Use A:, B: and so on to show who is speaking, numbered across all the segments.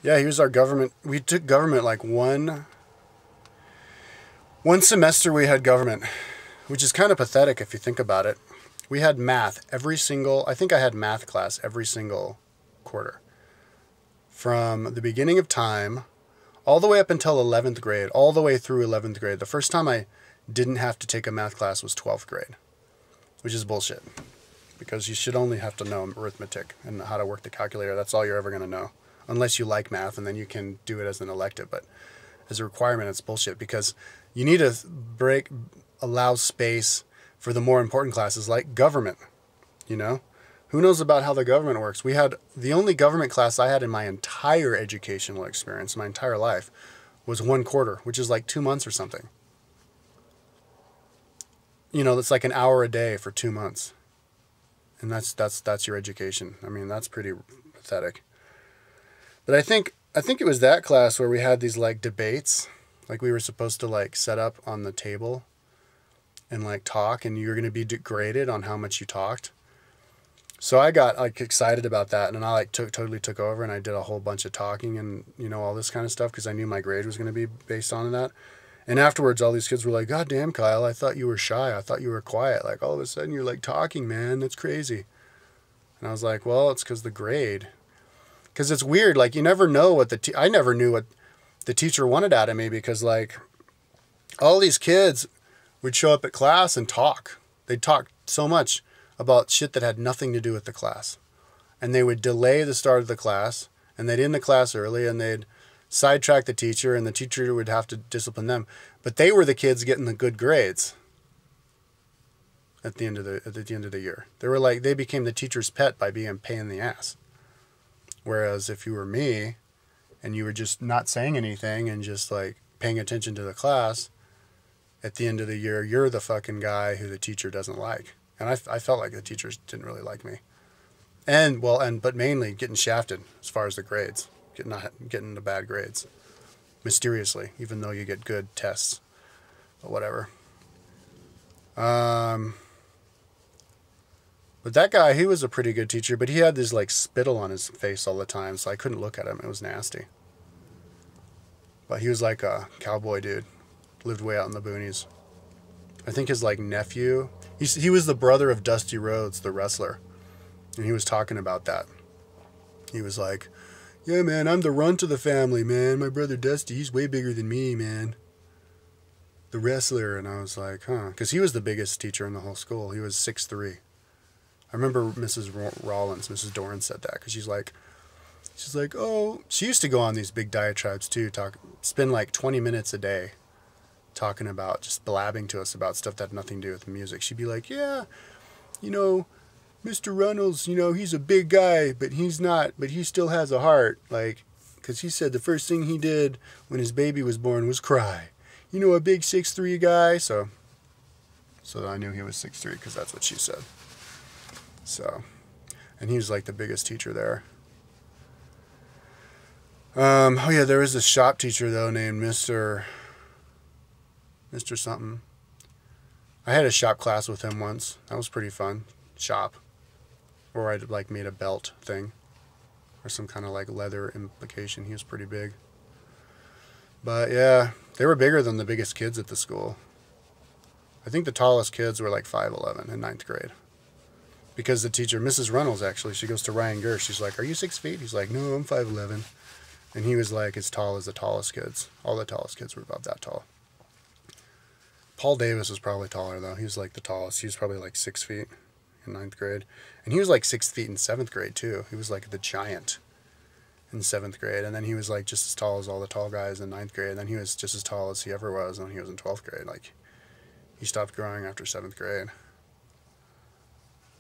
A: Yeah, he was our government. We took government like one semester we had government, which is kind of pathetic if you think about it. We had math I think I had math class every single quarter. From the beginning of time, all the way up until 11th grade, all the way through 11th grade. The first time I didn't have to take a math class was 12th grade, which is bullshit. Because you should only have to know arithmetic and how to work the calculator. That's all you're ever going to know. Unless you like math, and then you can do it as an elective. But as a requirement, it's bullshit, because you need to allow space for the more important classes like government. You know? Who knows about how the government works? We had the only government class I had in my entire educational experience, my entire life, was 1 quarter, which is like 2 months or something. You know, it's like an hour a day for 2 months. And that's your education. I mean, that's pretty pathetic. But I think it was that class where we had these like debates, like we were supposed to like set up on the table and like talk, and you were going to be graded on how much you talked. So I got like excited about that, and I like totally took over, and I did a whole bunch of talking and, you know, all this kind of stuff, because I knew my grade was going to be based on that. And afterwards, all these kids were like, "God damn, Kyle, I thought you were shy. I thought you were quiet. Like all of a sudden you're like talking, man. That's crazy." And I was like, "Well, it's because the grade." Because it's weird. Like you never know what I never knew what the teacher wanted out of me, because like all these kids would show up at class and talk. They'd talk so much about shit that had nothing to do with the class. And they would delay the start of the class, and they'd end the class early, and they'd sidetrack the teacher, and the teacher would have to discipline them. But they were the kids getting the good grades at the end of the year. They became the teacher's pet by being a pain in the ass. Whereas if you were me and you were just not saying anything and just like paying attention to the class, at the end of the year, you're the fucking guy who the teacher doesn't like. And I felt like the teachers didn't really like me. But mainly getting shafted as far as the grades, getting the bad grades, mysteriously, even though you get good tests, but whatever. But that guy, he was a pretty good teacher, but he had this like spittle on his face all the time, so I couldn't look at him. It was nasty. But he was like a cowboy dude, lived way out in the boonies. I think his like nephew, he was the brother of Dusty Rhodes, the wrestler. And he was talking about that. He was like, "Yeah, man, I'm the runt of the family, man. My brother Dusty, he's way bigger than me, man. The wrestler." And I was like, huh. Because he was the biggest teacher in the whole school. He was 6'3". I remember Mrs. Rollins, Mrs. Doran said that. Because she's like, oh. She used to go on these big diatribes too. Spend like 20 minutes a day talking about, just blabbing to us about stuff that had nothing to do with music. She'd be like, "Yeah, you know, Mr. Reynolds, you know, he's a big guy, but he still has a heart. Like, because he said the first thing he did when his baby was born was cry. You know, a big 6'3" guy." So I knew he was 6'3" because that's what she said. So, and he was like the biggest teacher there. Oh yeah, there was this shop teacher though named Mr. something. I had a shop class with him once. That was pretty fun. Shop. Or I like made a belt thing. Or some kind of like leather implication. He was pretty big. But yeah, they were bigger than the biggest kids at the school. I think the tallest kids were like 5'11" in 9th grade. Because the teacher, Mrs. Reynolds actually, she goes to Ryan Gersh. She's like, "Are you 6 feet?" He's like, "No, I'm 5'11". And he was like as tall as the tallest kids. All the tallest kids were about that tall. Paul Davis was probably taller though. He was like the tallest. He was probably like 6 feet in 9th grade. And he was like 6 feet in 7th grade too. He was like the giant in 7th grade. And then he was like just as tall as all the tall guys in 9th grade. And then he was just as tall as he ever was when he was in 12th grade. Like, he stopped growing after 7th grade.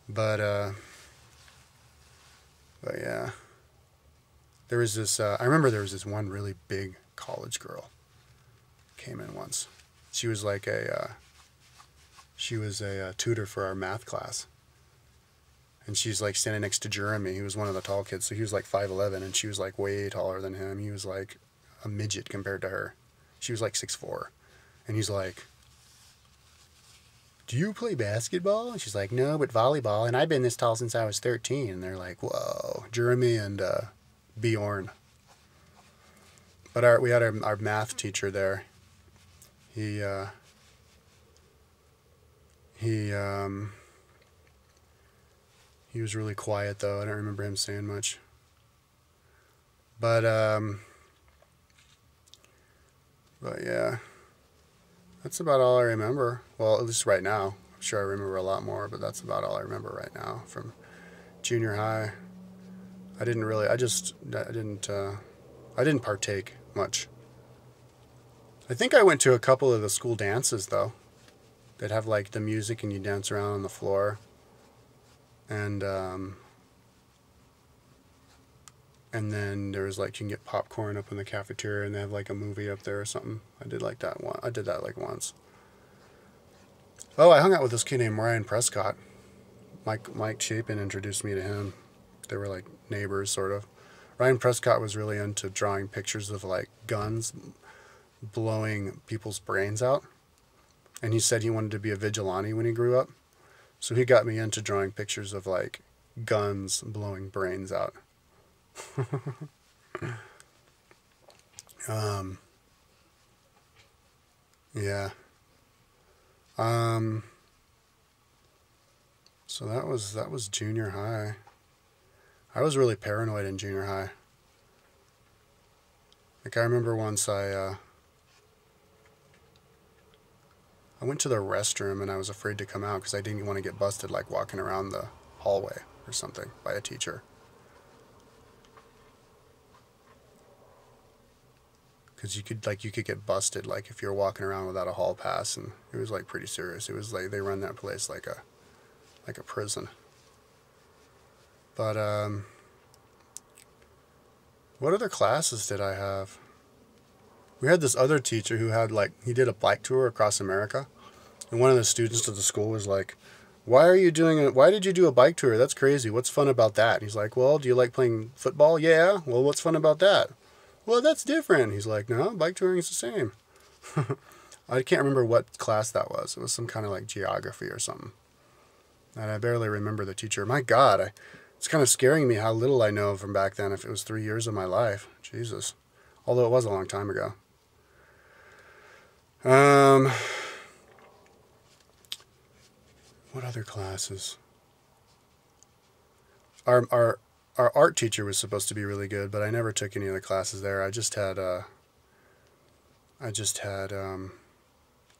A: But yeah. There was this, I remember there was this one really big college girl came in once. She was like a tutor for our math class. And she's like standing next to Jeremy. He was one of the tall kids. So he was like 5'11", and she was like way taller than him. He was like a midget compared to her. She was like 6'4". And he's like, "Do you play basketball?" And she's like, "No, but volleyball. And I've been this tall since I was 13. And they're like, whoa. Jeremy and Bjorn. But we had our math teacher there. He was really quiet though. I don't remember him saying much. But yeah, that's about all I remember. Well, at least right now. I'm sure I remember a lot more, but that's about all I remember right now from junior high. I didn't partake much. I think I went to a couple of the school dances though. They'd have like the music and you dance around on the floor. And then there was like, you can get popcorn up in the cafeteria and they have like a movie up there or something. I did like that one. I did that like once. Oh, I hung out with this kid named Ryan Prescott. Mike Chapin introduced me to him. They were like neighbors, sort of. Ryan Prescott was really into drawing pictures of like guns blowing people's brains out. And he said he wanted to be a vigilante when he grew up. So he got me into drawing pictures of like guns blowing brains out. Yeah. So that was junior high. I was really paranoid in junior high. Like I remember once I went to the restroom and I was afraid to come out because I didn't want to get busted like walking around the hallway or something by a teacher. Because you could get busted like if you're walking around without a hall pass, and it was like pretty serious. It was like they run that place like a prison. But what other classes did I have? We had this other teacher who had he did a bike tour across America, and one of the students of the school was like, why did you do a bike tour? That's crazy. What's fun about that? And he's like, well, do you like playing football? Yeah. Well, what's fun about that? Well, that's different. He's like, no, bike touring is the same. I can't remember what class that was. It was some kind of like geography or something. And I barely remember the teacher. My God, it's kind of scaring me how little I know from back then, if it was 3 years of my life. Jesus. Although it was a long time ago. What other classes? Our art teacher was supposed to be really good, but I never took any of the classes there. I just had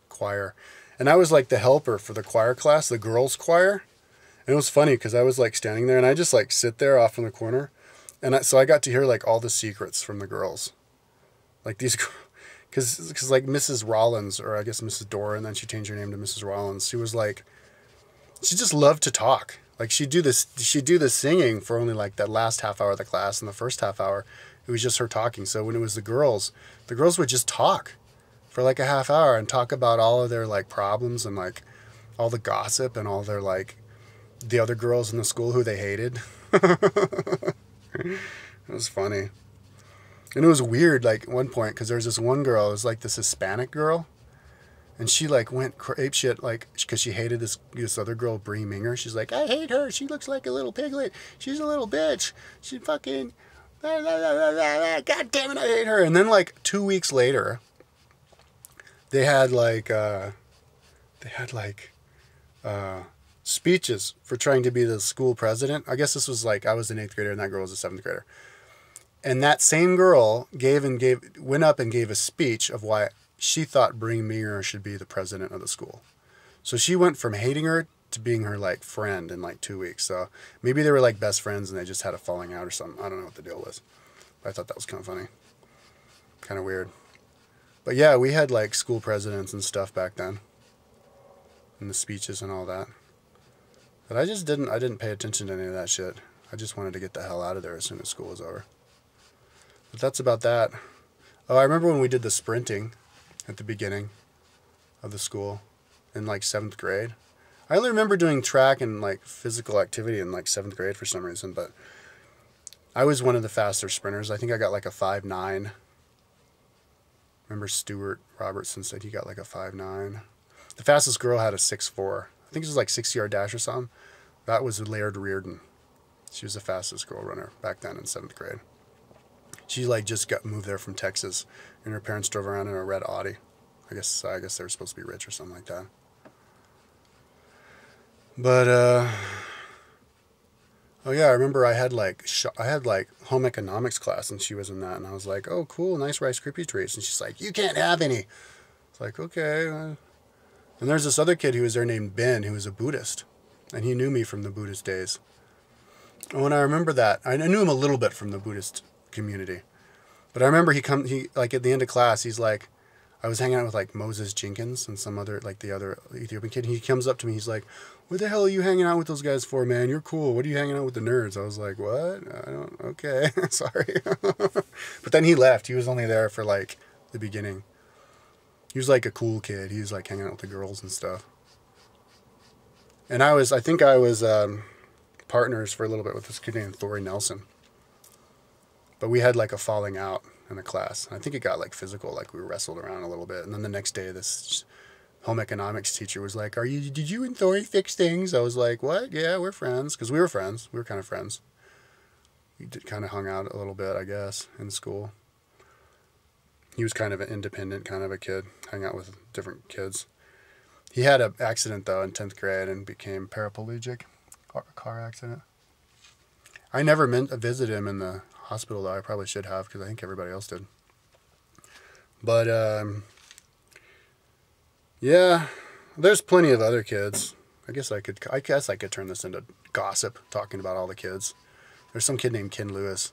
A: choir. And I was like the helper for the choir class, the girls' choir. And it was funny because I was like standing there and I just like sit there off in the corner. And so I got to hear like all the secrets from the girls. Like these, because like Mrs. Rollins, or I guess Mrs. Dora, and then she changed her name to Mrs. Rollins. She was like, she just loved to talk. Like she'd do the singing for only like that last half hour of the class, and the first half hour, it was just her talking. So when it was the girls would just talk for like a half hour and talk about all of their like problems and like all the gossip and all their like the other girls in the school who they hated. It was funny. And it was weird, like, at one point, because there was this one girl, it was like this Hispanic girl, and she, like, went apeshit, like, because she hated this other girl, Bree Minger. She's like, I hate her. She looks like a little piglet. She's a little bitch. She fucking, blah, blah, blah, blah, blah. God damn it, I hate her. And then, like, 2 weeks later, they had, speeches for trying to be the school president. I guess this was, like, I was an 8th grader, and that girl was a 7th grader. And that same girl went up and gave a speech of why she thought Bree Minger should be the president of the school. So she went from hating her to being her like friend in like 2 weeks. So maybe they were like best friends and they just had a falling out or something. I don't know what the deal was. But I thought that was kind of funny. Kind of weird. But yeah, we had like school presidents and stuff back then. And the speeches and all that. But I didn't pay attention to any of that shit. I just wanted to get the hell out of there as soon as school was over. But that's about that. Oh, I remember when we did the sprinting at the beginning of the school in like 7th grade. I only remember doing track and like physical activity in like 7th grade for some reason, but I was one of the faster sprinters. I think I got like a 5.9. Remember Stuart Robertson said he got like a 5.9. The fastest girl had a 6.4. I think it was like 6-yard dash or something. That was Laird Reardon. She was the fastest girl runner back then in 7th grade. She like just got moved there from Texas, and her parents drove around in a red Audi. I guess they were supposed to be rich or something like that. But oh yeah, I remember I had like home economics class, and she was in that, and I was like, oh cool, nice Rice Krispie treats, and she's like, you can't have any. It's like, okay. And there's this other kid who was there named Ben, who was a Buddhist, and he knew me from the Buddhist days. Oh, and I remember that. I knew him a little bit from the Buddhist community, but I remember he like at the end of class, he's like, I was hanging out with like Moses Jenkins and some other, like the other Ethiopian kid. And he comes up to me. He's like, what the hell are you hanging out with those guys for, man? You're cool. What are you hanging out with the nerds? I was like, what? I don't, okay, sorry. But then he left. He was only there for like the beginning. He was like a cool kid. He was like hanging out with the girls and stuff. And I think I was partners for a little bit with this kid named Thori Nelson. But we had like a falling out in the class. I think it got like physical, like we wrestled around a little bit. And then the next day, this home economics teacher was like, did you and Thori fix things? I was like, what? Yeah, we're friends. Because we were friends. We were kind of friends. We kind of hung out a little bit, I guess, in school. He was kind of an independent kind of a kid, hang out with different kids. He had an accident, though, in 10th grade and became paraplegic. Car accident. I never visited him in the hospital, though. I probably should have, because I think everybody else did. But, yeah, there's plenty of other kids. I guess I could turn this into gossip, talking about all the kids. There's some kid named Ken Lewis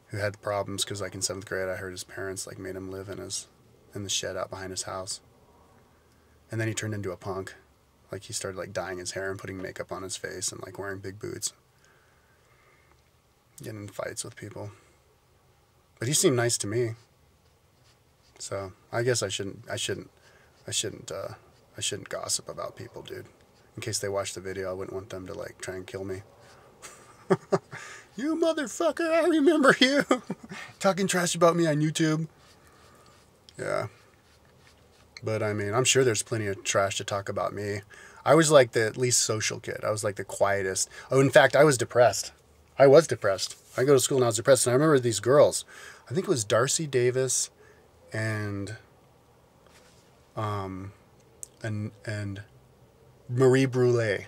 A: who had problems because, like, in 7th grade, I heard his parents, like, made him live in the shed out behind his house. And then he turned into a punk. Like, he started, like, dyeing his hair and putting makeup on his face and, like, wearing big boots. Getting in fights with people. But he seemed nice to me. So, I guess I shouldn't gossip about people, dude. In case they watch the video, I wouldn't want them to, like, try and kill me. You motherfucker, I remember you. Talking trash about me on YouTube. Yeah. But, I mean, I'm sure there's plenty of trash to talk about me. I was, like, the least social kid. I was, like, the quietest. Oh, in fact, I was depressed. I was depressed. I go to school and I was depressed. And I remember these girls. I think it was Darcy Davis and Marie Brule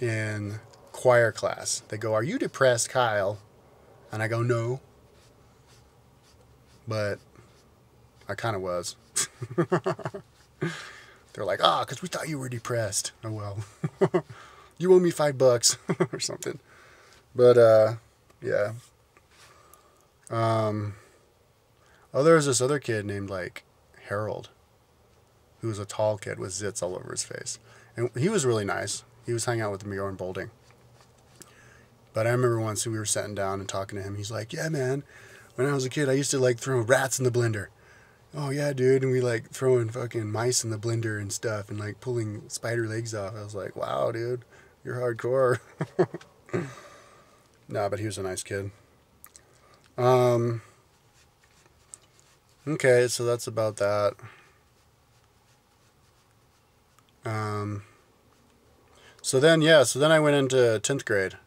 A: in choir class. They go, are you depressed, Kyle? And I go, no. But I kind of was. They're like, because we thought you were depressed. Oh, well. You owe me $5 or something. But, yeah. Oh, there was this other kid named, like, Harold, who was a tall kid with zits all over his face. And he was really nice. He was hanging out with me in Boulder. But I remember once we were sitting down and talking to him. He's like, yeah, man, when I was a kid, I used to, like, throw rats in the blender. Oh, yeah, dude. And we, like, throwing fucking mice in the blender and stuff and, like, pulling spider legs off. I was like, wow, dude, you're hardcore. Nah, but he was a nice kid. Okay, so that's about that. So then I went into 10th grade.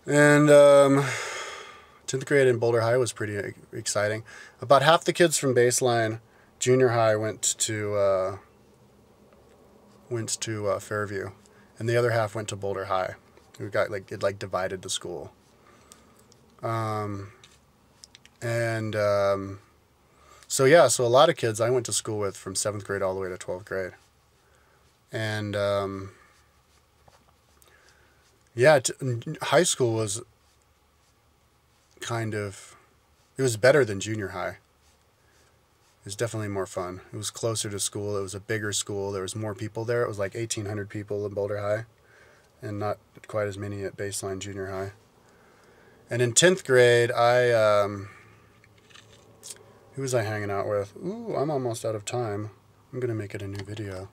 A: And 10th grade in Boulder High was pretty exciting. About half the kids from Baseline Junior High went to Fairview, and the other half went to Boulder High. We got it divided the school. So a lot of kids I went to school with from 7th grade all the way to 12th grade. And high school was it was better than junior high. It was definitely more fun. It was closer to school. It was a bigger school. There was more people there. It was like 1,800 people in Boulder High, and not quite as many at Baseline Junior High. And in 10th grade, who was I hanging out with? Ooh, I'm almost out of time. I'm going to make it a new video.